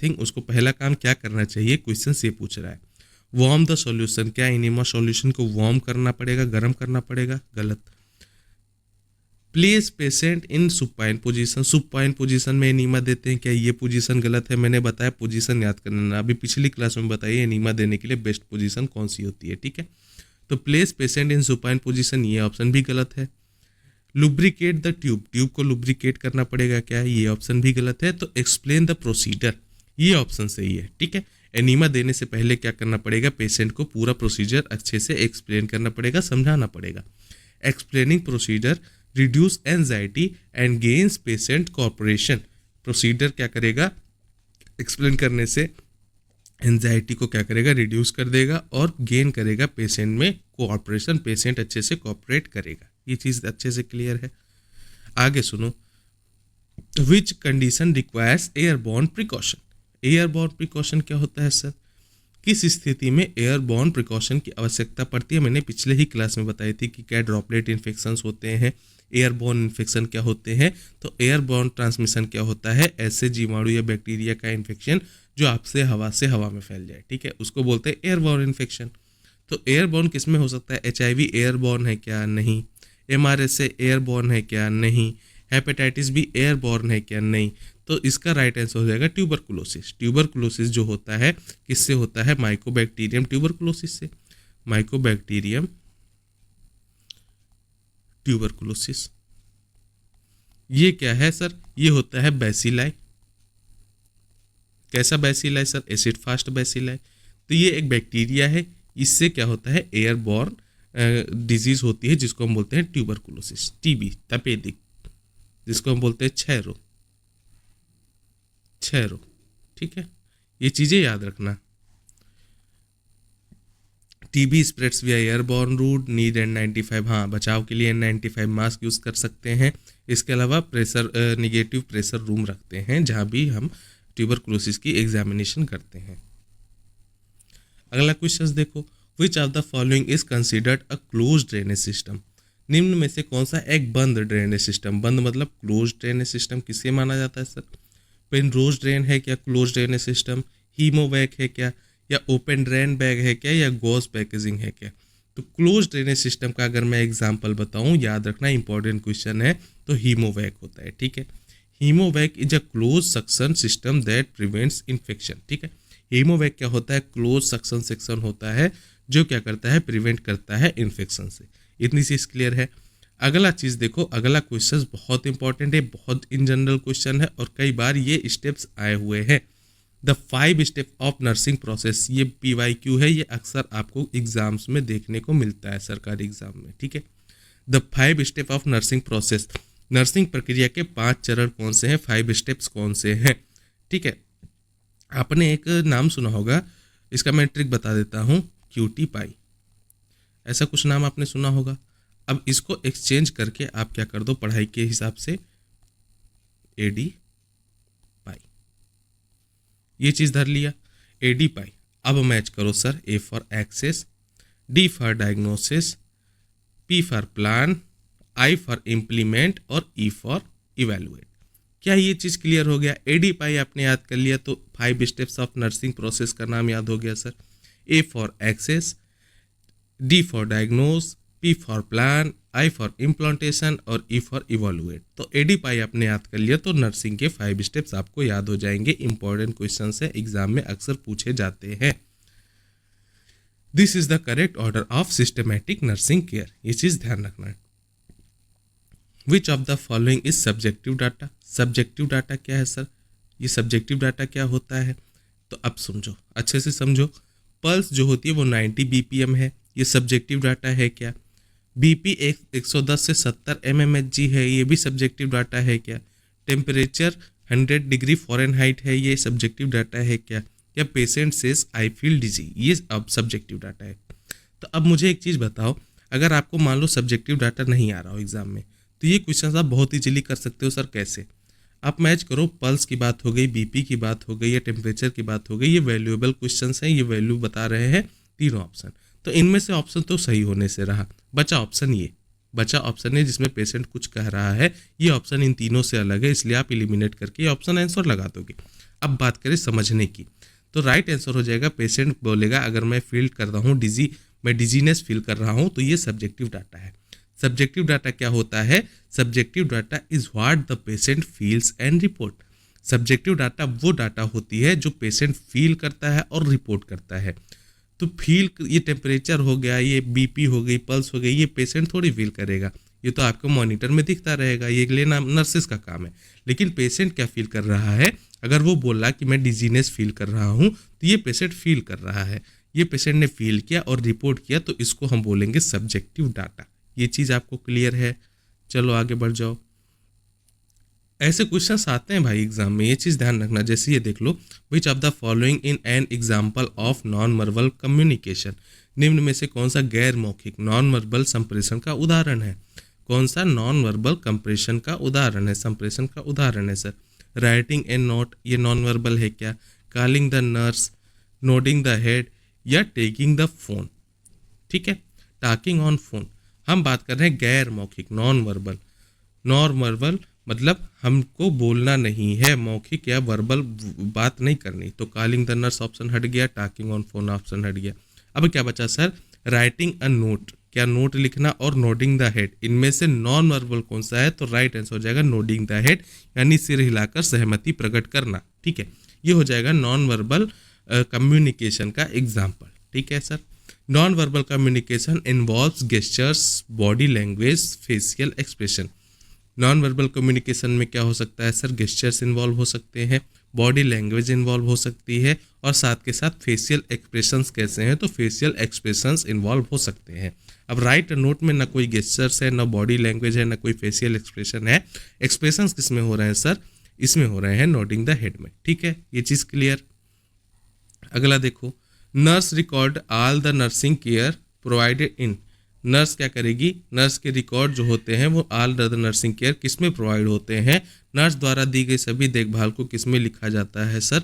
काम क्या करना चाहिए, क्वेश्चन ये पूछ रहा है। वार्म द सॉल्यूशन, क्या इनेमा सॉल्यूशन को वार्म करना पड़ेगा, गर्म करना पड़ेगा? गलत। Place patient in supine position, supine position में एनीमा देते हैं क्या? ये पोजीशन गलत है, मैंने बताया पोजीशन याद करना, अभी पिछली क्लास में बताइए एनीमा देने के लिए बेस्ट पोजीशन कौन सी होती है, ठीक है। तो place patient in supine position, ये ऑप्शन भी गलत है। लुब्रिकेट द ट्यूब, ट्यूब को लुब्रिकेट करना पड़ेगा क्या? ये ऑप्शन भी गलत है। तो एक्सप्लेन द प्रोसीजर, ये ऑप्शन सही है, ठीक है। एनीमा देने से पहले क्या करना पड़ेगा, पेशेंट को पूरा प्रोसीजर अच्छे से एक्सप्लेन करना पड़ेगा, समझाना पड़ेगा। Explaining procedure reduce anxiety and gains patient cooperation, procedure क्या करेगा, एक्सप्लेन करने से एंजाइटी को क्या करेगा, रिड्यूस कर देगा और गेन करेगा पेशेंट में कोऑपरेशन, पेशेंट अच्छे से कोऑपरेट करेगा। ये चीज़ अच्छे से क्लियर है। आगे सुनो, which condition requires airborne precaution? Airborne precaution क्या होता है सर? किस स्थिति में एयरबॉर्न प्रिकॉशन की आवश्यकता पड़ती है? मैंने पिछले ही क्लास में बताई थी कि क्या ड्रॉपलेट इन्फेक्शंस होते हैं, एयरबॉर्न इन्फेक्शन क्या होते हैं। तो एयरबॉर्न ट्रांसमिशन क्या होता है, ऐसे जीवाणु या बैक्टीरिया का इन्फेक्शन जो आपसे हवा में फैल जाए, ठीक है, उसको बोलते हैं एयरबॉर्न इन्फेक्शन। तो एयरबॉर्न किस में हो सकता है? एचआईवी एयरबॉर्न है क्या? नहीं। एमआरएसए एयरबॉर्न है क्या? नहीं। हेपेटाइटिस भी एयरबॉर्न है क्या? नहीं। तो इसका राइट आंसर हो जाएगा ट्यूबरकुलोसिस। ट्यूबरकुलोसिस जो होता है किससे होता है? माइकोबैक्टीरियम ट्यूबरकुलोसिस से। माइकोबैक्टीरियम ट्यूबरकुलोसिस, ये क्या है सर? ये होता है बैसिलाई। कैसा bacilli sir? Acid fast bacilli. तो ये एक बैक्टीरिया है, इससे क्या होता है, एयरबॉर्न डिजीज होती है जिसको हम बोलते हैं ट्यूबरकुलोसिस। टीबी तपेदिक जिसको हम बोलते हैं क्षय रोग, ठीक है, ये चीज़ें याद रखना। टीबी स्प्रेड्स विया एयरबॉर्न रूट, नीड N95, हाँ बचाव के लिए N95 मास्क यूज़ कर सकते हैं। इसके अलावा निगेटिव प्रेशर रूम रखते हैं जहाँ भी हम ट्यूबरकुलोसिस की एग्जामिनेशन करते हैं। अगला क्वेश्चन देखो, which of the following is considered a close drainage system? निम्न में से कौन सा एक बंद ड्रेनेज सिस्टम, बंद मतलब क्लोज ड्रेनेज सिस्टम किसे माना जाता है सर? पेनरोज ड्रेन है क्या क्लोज ड्रेनेज सिस्टम? हीमोवैक है क्या, या ओपन ड्रेन बैग है क्या, या गॉस पैकेजिंग है क्या? तो क्लोज ड्रेनेज सिस्टम का अगर मैं एग्जांपल बताऊं, याद रखना इंपॉर्टेंट क्वेश्चन है, तो हीमोवैक होता है, ठीक है। Hemovac is a close suction system that prevents infection, ठीक है। हीमोवैक क्या होता है? क्लोज सक्शन सेक्शन होता है जो क्या करता है, प्रिवेंट करता है इन्फेक्शन से। इतनी चीज क्लियर है। अगला चीज देखो, अगला क्वेश्चन बहुत इंपॉर्टेंट है, बहुत इन जनरल क्वेश्चन है और कई बार ये स्टेप्स आए हुए हैं। The 5 step of nursing process, ये PYQ है, ये अक्सर आपको एग्जाम्स में देखने को मिलता है सरकारी एग्जाम में, ठीक है। The 5 step of nursing process, nursing प्रक्रिया के 5 चरण कौन से हैं, 5 स्टेप्स कौन से हैं, ठीक है। आपने एक नाम सुना होगा, इसका मैं ट्रिक बता देता हूँ, क्यूटी पाई, ऐसा कुछ नाम आपने सुना होगा। अब इसको एक्सचेंज करके आप क्या कर दो, पढ़ाई के हिसाब से AD पाई, ये चीज धर लिया, AD पाई। अब मैच करो sir, A for assess, D for diagnosis, P for plan, I for implement और E फॉर इवेलुएट। क्या ये चीज क्लियर हो गया? AD पाई आपने याद कर लिया तो 5 स्टेप्स ऑफ नर्सिंग प्रोसेस का नाम याद हो गया sir. A for assess, D for diagnose, P for plan, I for implantation और E फॉर इवोल्यूएट। तो ADPI आपने याद कर लिया तो नर्सिंग के 5 स्टेप्स आपको याद हो जाएंगे। इंपॉर्टेंट क्वेश्चन है, एग्जाम में अक्सर पूछे जाते हैं। This is the correct order of systematic nursing care, ये चीज ध्यान रखना है। विच of the following is subjective data. Subjective data क्या है सर? ये सब्जेक्टिव डाटा क्या होता है? तो अब समझो, अच्छे से समझो। पल्स जो होती है वो 90 BPM है, ये सब्जेक्टिव डाटा है क्या? BP 110 से 70 mmHg है, ये भी सब्जेक्टिव डाटा है क्या? टेम्परेचर 100 डिग्री फ़ारेनहाइट है, ये सब्जेक्टिव डाटा है क्या? या पेशेंट सेज आई फील डिजी, ये अब सब्जेक्टिव डाटा है। तो अब मुझे एक चीज़ बताओ, अगर आपको मान लो सब्जेक्टिव डाटा नहीं आ रहा हो एग्जाम में, तो ये क्वेश्चन आप बहुत इजीली कर सकते हो सर। कैसे? आप मैच करो, पल्स की बात हो गई, BP की बात हो गई या टेम्परेचर की बात हो गई, ये वैल्यूएबल क्वेश्चन हैं, ये वैल्यू बता रहे हैं तीनों ऑप्शन। तो इनमें से ऑप्शन तो सही होने से रहा, बचा ऑप्शन ये, बचा ऑप्शन है जिसमें पेशेंट कुछ कह रहा है। ये ऑप्शन इन तीनों से अलग है, इसलिए आप एलिमिनेट करके ये ऑप्शन आंसर लगा दोगे। अब बात करें समझने की, तो राइट आंसर हो जाएगा, पेशेंट बोलेगा अगर मैं फील कर रहा हूँ डिजी, मैं डिजीनेस फील कर रहा हूँ, तो ये सब्जेक्टिव डाटा है। सब्जेक्टिव डाटा क्या होता है? Subjective data is what the patient feels and report. Subjective data वो डाटा होती है जो पेशेंट फील करता है और रिपोर्ट करता है। तो फील, ये टेम्परेचर हो गया, ये BP हो गई, पल्स हो गई, ये पेशेंट थोड़ी फील करेगा, ये तो आपको मॉनिटर में दिखता रहेगा, ये लेना नर्सेस का काम है। लेकिन पेशेंट क्या फील कर रहा है? अगर वो बोल रहा कि मैं डिजीनेस फील कर रहा हूँ, तो ये पेशेंट फील कर रहा है, ये पेशेंट ने फील किया और रिपोर्ट किया, तो इसको हम बोलेंगे सब्जेक्टिव डाटा। ये चीज़ आपको क्लियर है? चलो आगे बढ़ जाओ। ऐसे क्वेश्चंस आते हैं भाई एग्जाम में, ये चीज़ ध्यान रखना। जैसे ये देख लो, which of the following in an example of non verbal communication. निम्न में से कौन सा गैर मौखिक नॉन वर्बल संप्रेषण का उदाहरण है? कौन सा नॉन वर्बल कंप्रेशन का उदाहरण है, संप्रेषण का उदाहरण है सर? राइटिंग ए नोट, ये नॉन वर्बल है क्या? Calling the nurse, nodding the head या टेकिंग द फोन। ठीक है, टॉकिंग ऑन फोन। हम बात कर रहे हैं गैर मौखिक नॉन वर्बल। नॉन वर्बल मतलब हमको बोलना नहीं है, मौखिक या वर्बल बात नहीं करनी। तो कॉलिंग द नर्स ऑप्शन हट गया, टॉकिंग ऑन फोन ऑप्शन हट गया। अब क्या बचा सर? राइटिंग अ नोट, क्या नोट लिखना, और नोडिंग द हेड। इनमें से नॉन वर्बल कौन सा है? तो राइट आंसर हो जाएगा नोडिंग द हेड, यानी सिर हिलाकर सहमति प्रकट करना। ठीक है, ये हो जाएगा नॉन वर्बल कम्युनिकेशन का एग्जाम्पल। ठीक है sir. Non verbal communication involves gestures, body language, facial expression. Non verbal communication में क्या हो सकता है सर? गेस्चर्स इन्वॉल्व हो सकते हैं, बॉडी लैंग्वेज इन्वॉल्व हो सकती है, और साथ के साथ फेशियल एक्सप्रेशंस कैसे हैं? तो फेशियल एक्सप्रेशंस इन्वॉल्व हो सकते हैं। अब राइट नोट में ना कोई गेस्चर्स है, ना बॉडी लैंग्वेज है, ना कोई फेशियल एक्सप्रेशन है। एक्सप्रेशंस किस में हो रहे हैं सर? इसमें हो रहे हैं नोडिंग द हेड में। ठीक है, ये चीज़ क्लियर। अगला देखो, nurse record all the nursing care provided in. Nurse क्या करेगी? नर्स के रिकॉर्ड जो होते हैं वो ऑल द नर्सिंग केयर किस में प्रोवाइड होते हैं? नर्स द्वारा दी गई सभी देखभाल को किस में लिखा जाता है सर?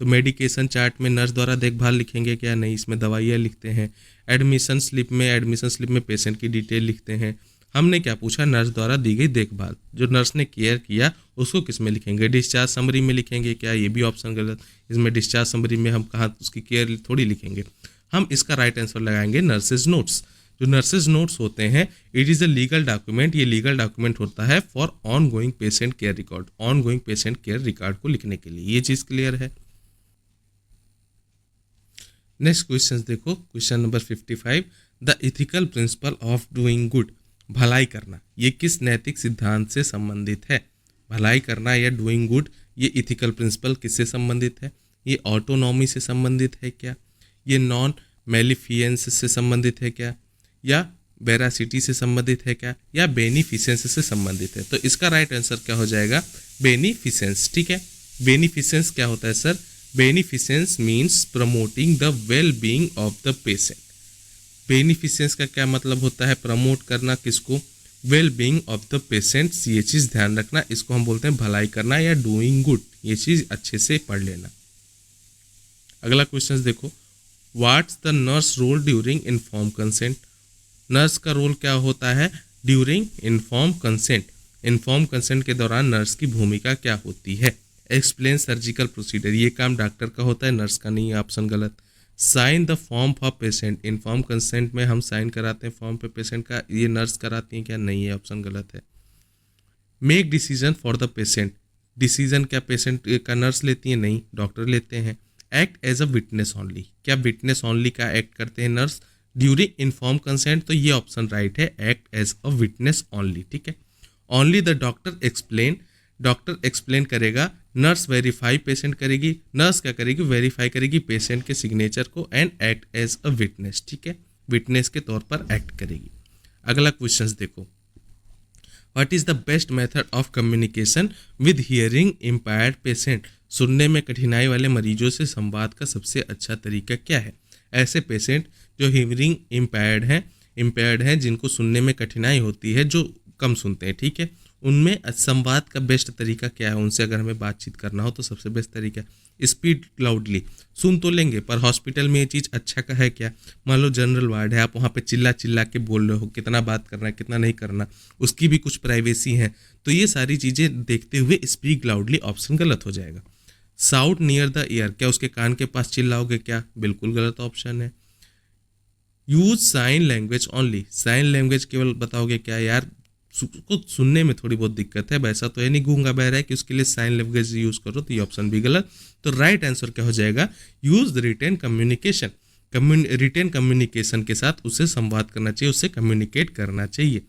तो मेडिकेशन चार्ट में नर्स द्वारा देखभाल लिखेंगे क्या? नहीं, इसमें दवाइयाँ लिखते हैं। एडमिशन स्लिप में पेशेंट की डिटेल लिखते हैं। हमने क्या पूछा? नर्स द्वारा दी गई देखभाल, जो नर्स ने केयर किया उसको किस में लिखेंगे? डिस्चार्ज समरी में लिखेंगे क्या? ये भी ऑप्शन गलत। इसमें डिस्चार्ज समरी में हम कहाँ उसकी केयर थोड़ी लिखेंगे। हम इसका राइट आंसर लगाएंगे नर्सेज नोट्स। जो नर्सेज नोट्स होते हैं, it is a legal document, ये लीगल डॉक्यूमेंट होता है for on going patient care record, on going patient care record को लिखने के लिए। ये चीज़ क्लियर है। नेक्स्ट क्वेश्चन देखो, question number 55, the ethical principle of doing good. भलाई करना, ये किस नैतिक सिद्धांत से संबंधित है? भलाई करना या डूइंग गुड, ये इथिकल प्रिंसिपल किससे संबंधित है? ये ऑटोनॉमी से संबंधित है क्या? ये नॉन मेलिफियंस से संबंधित है क्या? या वेरासिटी से संबंधित है क्या? या बेनिफिसेंस से संबंधित है? तो इसका राइट आंसर क्या हो जाएगा? बेनिफिसेंस। ठीक है, बेनिफिसेंस क्या होता है sir? Beneficence means promoting the well being of the patient. Beneficence का क्या मतलब होता है? प्रमोट करना, किसको? Well being of the patients. ये चीज़ ध्यान रखना, इसको हम बोलते हैं भलाई करना या डूइंग गुड। ये चीज़ अच्छे से पढ़ लेना। अगला क्वेश्चन देखो, what's the nurse role during inform consent. नर्स का रोल क्या होता है during inform consent? Inform consent के दौरान नर्स की भूमिका क्या होती है? एक्सप्लेन सर्जिकल प्रोसीजर, ये काम डॉक्टर का होता है, नर्स का नहीं है, ऑप्शन गलत। Sign the form for patient, inform consent में हम साइन कराते हैं फॉर्म पे पेशेंट का, ये नर्स कराती है क्या? नहीं है, ऑप्शन गलत है। Make decision for the patient, decision क्या पेशेंट का नर्स लेती है? नहीं, डॉक्टर लेते हैं। Act as a witness only, क्या विटनेस ओनली का एक्ट करते हैं नर्स ड्यूरिंग इन्फॉर्म कंसेंट? तो ये ऑप्शन राइट है, act as a witness only, ठीक है। Only the doctor explain, doctor explain करेगा, नर्स वेरीफाई पेशेंट करेगी, नर्स क्या करेगी? वेरीफाई करेगी पेशेंट के सिग्नेचर को and act as a witness, ठीक है, विटनेस के तौर पर एक्ट करेगी। अगला क्वेश्चन देखो, what is the best method of communication with hearing impaired patient, सुनने में कठिनाई वाले मरीजों से संवाद का सबसे अच्छा तरीका क्या है? ऐसे पेशेंट जो हियरिंग इम्पेयर्ड हैं, जिनको सुनने में कठिनाई होती है, जो कम सुनते हैं, ठीक है, उनमें संवाद का बेस्ट तरीका क्या है? उनसे अगर हमें बातचीत करना हो तो सबसे बेस्ट तरीका स्पीड लाउडली, सुन तो लेंगे पर हॉस्पिटल में ये चीज़ अच्छा का है क्या? मान लो जनरल वार्ड है, आप वहाँ पे चिल्ला चिल्ला के बोल रहे हो, कितना बात करना है कितना नहीं करना, उसकी भी कुछ प्राइवेसी है, तो ये सारी चीज़ें देखते हुए स्पीक लाउडली ऑप्शन गलत हो जाएगा। साउट नियर द ईयर, क्या उसके कान के पास चिल्लाओगे क्या? बिल्कुल गलत ऑप्शन है। Use sign language only, sign language केवल बताओगे क्या? यार को सुनने में थोड़ी बहुत दिक्कत है, वैसा तो है नहीं गूंगा बहरा है कि उसके लिए साइन लैंग्वेज यूज करो, तो ये ऑप्शन भी गलत। तो राइट आंसर क्या हो जाएगा? Use written communication, written communication के साथ उससे संवाद करना चाहिए, उससे कम्युनिकेट करना चाहिए।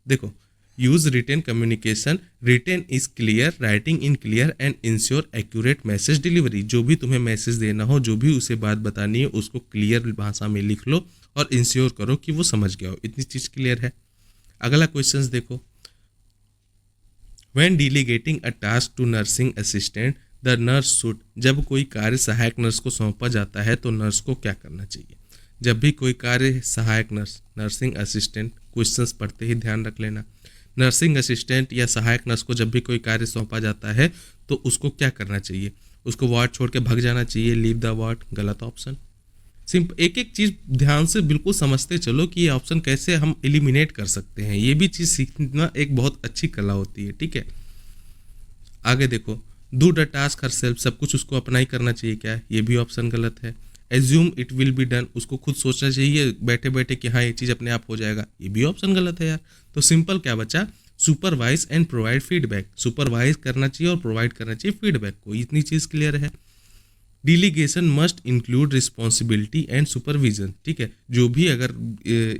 देखो, use written communication, written is clear, writing in clear and ensure accurate message delivery, जो भी तुम्हें मैसेज देना हो, जो भी उसे बात बतानी है, उसको क्लियर भाषा में लिख लो और इंश्योर करो कि वो समझ गया हो, इतनी चीज क्लियर है। अगला क्वेश्चन देखो, when delegating a task to nursing assistant the nurse should, जब कोई कार्य सहायक नर्स को सौंपा जाता है तो नर्स को क्या करना चाहिए? जब भी कोई कार्य सहायक नर्स, नर्सिंग असिस्टेंट, क्वेश्चंस पढ़ते ही ध्यान रख लेना, नर्सिंग असिस्टेंट या सहायक नर्स को जब भी कोई कार्य सौंपा जाता है तो उसको क्या करना चाहिए? उसको वार्ड छोड़ के भाग जाना चाहिए, लीव द वार्ड, गलत ऑप्शन। सिंपल, एक एक चीज ध्यान से बिल्कुल समझते चलो कि ये ऑप्शन कैसे हम एलिमिनेट कर सकते हैं, ये भी चीज सीखना एक बहुत अच्छी कला होती है, ठीक है। आगे देखो, do the task her self, सब कुछ उसको अपना ही करना चाहिए क्या? ये भी ऑप्शन गलत है। Assume it will be done, उसको खुद सोचना चाहिए बैठे बैठे कि हाँ ये चीज़ अपने आप हो जाएगा, ये भी ऑप्शन गलत है यार। तो सिंपल क्या बचा? Supervise and provide feedback, supervise करना चाहिए और प्रोवाइड करना चाहिए फीडबैक को, इतनी चीज़ क्लियर है। Delegation must include responsibility and supervision, ठीक है, जो भी अगर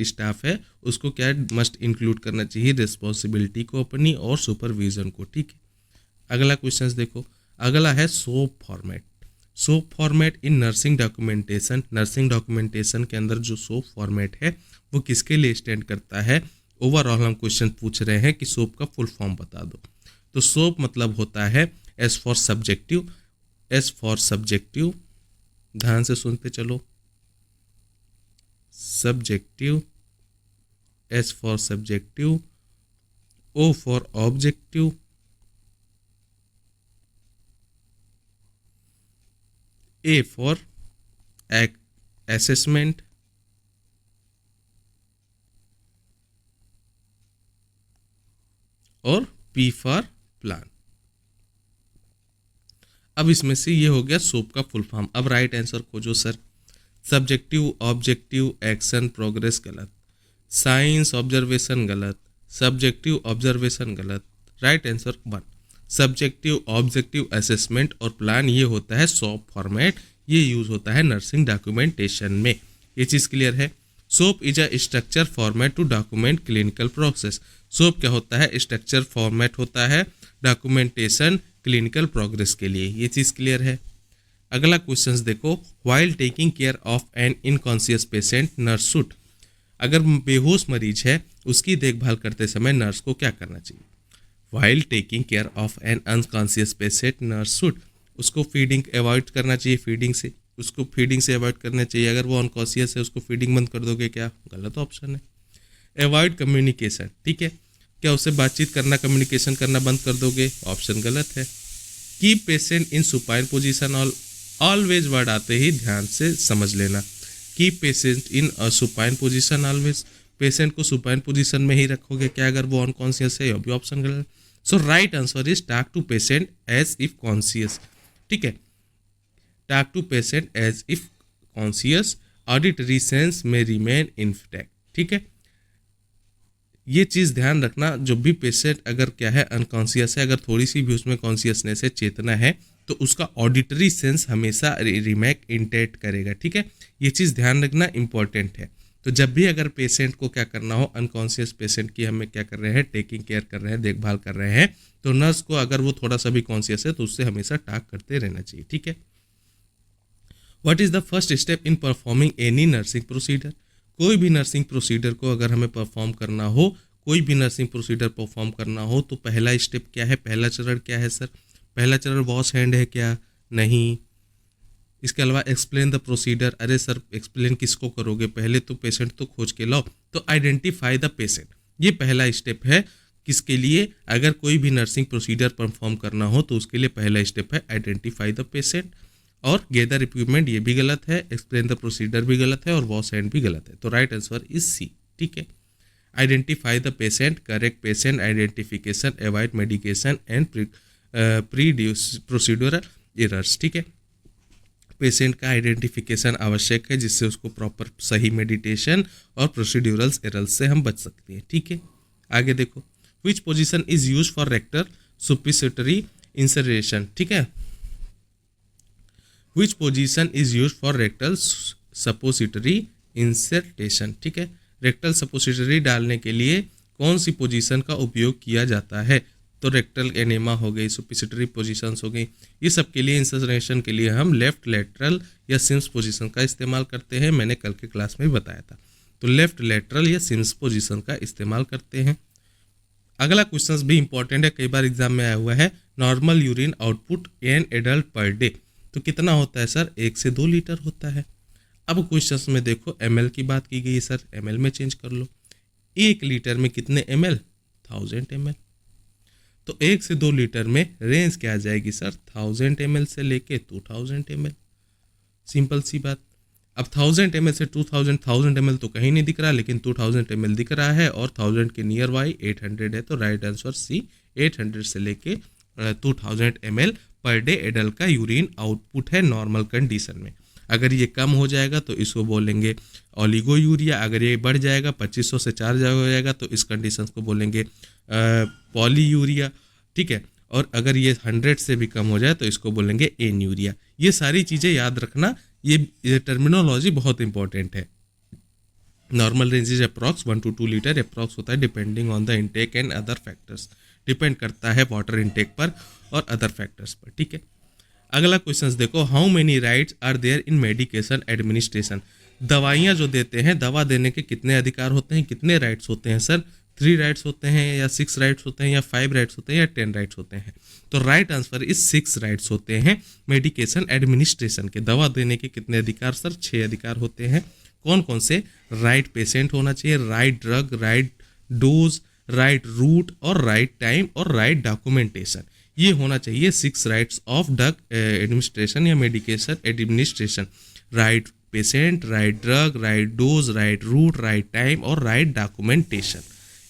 स्टाफ है उसको क्या मस्ट इंक्लूड करना चाहिए, रिस्पॉन्सिबिलिटी को अपनी और सुपरविजन को, ठीक है। अगला क्वेश्चन देखो, अगला है soap format. Soap format in nursing documentation, nursing documentation के अंदर जो सोप फॉर्मेट है वो किसके लिए स्टैंड करता है? ओवरऑल हम क्वेश्चन पूछ रहे हैं कि सोप का फुल फॉर्म बता दो। तो सोप मतलब होता है S for subjective, S for subjective, ध्यान से सुनते चलो, subjective, S for subjective, O for objective, A for assessment, और पी फॉर प्लान। अब इसमें से ये हो गया सोप का फुल फॉर्म। अब राइट आंसर खोजो sir. Subjective, objective, action, progress गलत, साइंस ऑब्जर्वेशन गलत, सब्जेक्टिव ऑब्जर्वेशन गलत, right answer 1। Subjective, objective, assessment और प्लान ये होता है सोप फॉर्मेट, ये यूज होता है नर्सिंग डॉक्यूमेंटेशन में, ये चीज़ क्लियर है। SOAP is a structure format to document clinical process, SOAP क्या होता है? स्ट्रक्चर फॉर्मेट होता है डॉक्यूमेंटेशन क्लिनिकल प्रोग्रेस के लिए, ये चीज़ क्लियर है। अगला क्वेश्चंस देखो, while taking care of an unconscious patient nurse should, अगर बेहोश मरीज है उसकी देखभाल करते समय नर्स को क्या करना चाहिए? While taking care of N unconscious patient nurse should, उसको फीडिंग अवॉइड करना चाहिए, फीडिंग से, उसको फीडिंग से अवॉइड करना चाहिए। अगर वो अनकॉन्शियस है उसको फीडिंग बंद कर दोगे क्या? गलत ऑप्शन है। अवॉइड कम्युनिकेशन, ठीक है, क्या उससे बातचीत करना, कम्युनिकेशन करना बंद कर दोगे? ऑप्शन गलत है। Keep patient in supine position, always word आते ही ध्यान से समझ लेना, keep patient in supine position always, patient को सुपाइन पोजीशन में ही रखोगे क्या अगर वो अनकॉन्शियस है? ये भी ऑप्शन गलत। So right answer is talk to patient as if conscious, ठीक है, talk to patient as if conscious, auditory sense में रिमेन इंटैक्ट। ठीक है, ये चीज़ ध्यान रखना, जो भी पेशेंट अगर क्या है अनकॉन्शियस है, अगर थोड़ी सी भी उसमें कॉन्शियसनेस है, चेतना है, तो उसका ऑडिटरी सेंस हमेशा रिमेक इंटैक्ट करेगा। ठीक है, ये चीज़ ध्यान रखना इंपॉर्टेंट है। तो जब भी अगर पेशेंट को क्या करना हो, अनकॉन्शियस पेशेंट की हमें क्या कर रहे हैं, टेकिंग केयर कर रहे हैं, देखभाल कर रहे हैं, तो नर्स को अगर वो थोड़ा सा भी कॉन्शियस है तो उससे हमेशा टॉक करते रहना चाहिए। ठीक है, what is the first step in performing any nursing procedure? कोई भी नर्सिंग प्रोसीजर को अगर हमें परफॉर्म करना हो, कोई भी नर्सिंग प्रोसीजर परफॉर्म करना हो, तो पहला स्टेप क्या है, पहला चरण क्या है सर? पहला चरण वॉश हैंड है क्या? नहीं। इसके अलावा एक्सप्लेन द प्रोसीजर, अरे सर एक्सप्लेन किसको करोगे, पहले तो पेशेंट तो खोज के लाओ। तो आइडेंटिफाई द पेशेंट, ये पहला स्टेप है। किसके लिए? अगर कोई भी नर्सिंग प्रोसीजर परफॉर्म करना हो तो उसके लिए पहला स्टेप है आइडेंटिफाई द पेशेंट। और गैदर इक्विपमेंट ये भी गलत है, एक्सप्लेन द प्रोसीजर भी गलत है, और वॉश हैंड भी गलत है। तो राइट आंसर इज सी। ठीक है, identify the patient, correct patient identification, avoid medication and procedural errors. ठीक है, पेशेंट का आइडेंटिफिकेशन आवश्यक है जिससे उसको प्रॉपर सही मेडिटेशन और प्रोसीड्यूरल एरर्स से हम बच सकते हैं। ठीक है, आगे देखो, which position is use for rectal suppository insertion. ठीक है, which position is use for rectal suppository insertion. ठीक है, रेक्टल सपोसिटरी डालने के लिए कौन सी पोजीशन का उपयोग किया जाता है? तो रेक्टल एनेमा हो गई, सुपिसिटरी पोजीशंस हो गई, ये सब के लिए इंसरेशन के लिए हम लेफ्ट लेटरल या सिम्स पोजीशन का इस्तेमाल करते हैं। मैंने कल के क्लास में बताया था। तो लेफ्ट लेटरल या सिम्स पोजीशन का इस्तेमाल करते हैं। अगला क्वेश्चन भी इंपॉर्टेंट है, कई बार एग्जाम में आया हुआ है। Normal urine output an adult per day, तो कितना होता है सर? 1 से 2 लीटर होता है। अब क्वेश्चन में देखो ml की बात की गई है सर, ml में चेंज कर लो। 1 लीटर में कितने ml? 1000 ml। तो 1 से 2 लीटर में रेंज क्या आ जाएगी सर? 1000 ml से लेके 2000 ml। सिंपल सी बात। अब 1000 ml से 1000 ml तो कहीं नहीं दिख रहा, लेकिन 2000 ml दिख रहा है, और 1000 के नियर बाई 800 है। तो राइट आंसर सी, 800 से लेके 2000 ml पर डे एडल्ट का यूरिन आउटपुट है नॉर्मल कंडीशन में। अगर ये कम हो जाएगा तो इसको बोलेंगे ओलिगो यूरिया, अगर ये बढ़ जाएगा 2500 से 4000 हो जाएगा तो इस कंडीशन को बोलेंगे पॉली यूरिया। ठीक है, और अगर ये 100 से भी कम हो जाए तो इसको बोलेंगे एन यूरिया। ये सारी चीज़ें याद रखना, ये टर्मिनोलॉजी बहुत इंपॉर्टेंट है। Normal range is approx 1 to 2 litre, approx होता है depending on the intake and other factors, depend करता है वाटर इनटेक पर और अदर फैक्टर्स पर। ठीक है, अगला क्वेश्चन देखो, how many rights are there in medication administration. दवाइयाँ जो देते हैं, दवा देने के कितने अधिकार होते हैं, कितने राइट्स होते हैं सर? 3 राइट्स होते हैं, या 6 राइट्स होते हैं, या 5 राइट्स होते हैं, या 10 राइट्स होते हैं? तो राइट आंसर इस 6 राइट्स होते हैं मेडिकेशन एडमिनिस्ट्रेशन के। दवा देने के कितने अधिकार सर? 6 अधिकार होते हैं। कौन कौन से? राइट पेशेंट होना चाहिए, right drug, right dose, right route, और राइट टाइम, और राइट डॉक्यूमेंटेशन। ये होना चाहिए 6 राइट्स ऑफ ड्रग एडमिनिस्ट्रेशन या medication administration. Right patient, right drug, right dose, right route, right time, और राइट डॉक्यूमेंटेशन।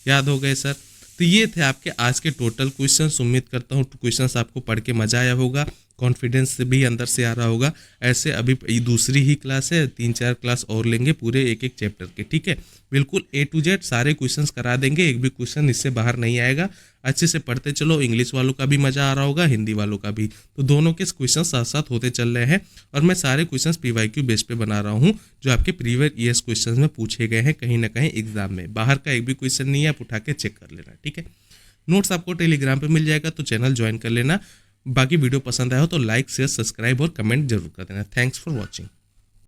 याद हो गए सर? तो ये थे आपके आज के टोटल क्वेश्चंस। उम्मीद करता हूँ क्वेश्चंस आपको पढ़ के मजा आया होगा, कॉन्फिडेंस भी अंदर से आ रहा होगा। ऐसे अभी दूसरी ही क्लास है, 3-4 क्लास और लेंगे पूरे एक चैप्टर के। ठीक है, बिल्कुल A to Z सारे क्वेश्चंस करा देंगे, एक भी क्वेश्चन इससे बाहर नहीं आएगा। अच्छे से पढ़ते चलो, इंग्लिश वालों का भी मजा आ रहा होगा, हिंदी वालों का भी। तो दोनों के क्वेश्चन साथ साथ होते चल रहे हैं, और मैं सारे क्वेश्चंस PYQ बेस पे बना रहा हूँ, जो आपके प्रीवियस ईयर्स क्वेश्चन में पूछे गए हैं कहीं ना कहीं एग्जाम में। बाहर का एक भी क्वेश्चन नहीं है, आप उठा के चेक कर लेना। ठीक है, नोट्स आपको टेलीग्राम पे मिल जाएगा, तो चैनल ज्वाइन कर लेना। बाकी वीडियो पसंद आया हो तो लाइक, शेयर, सब्सक्राइब और कमेंट जरूर कर देना। Thanks for watching.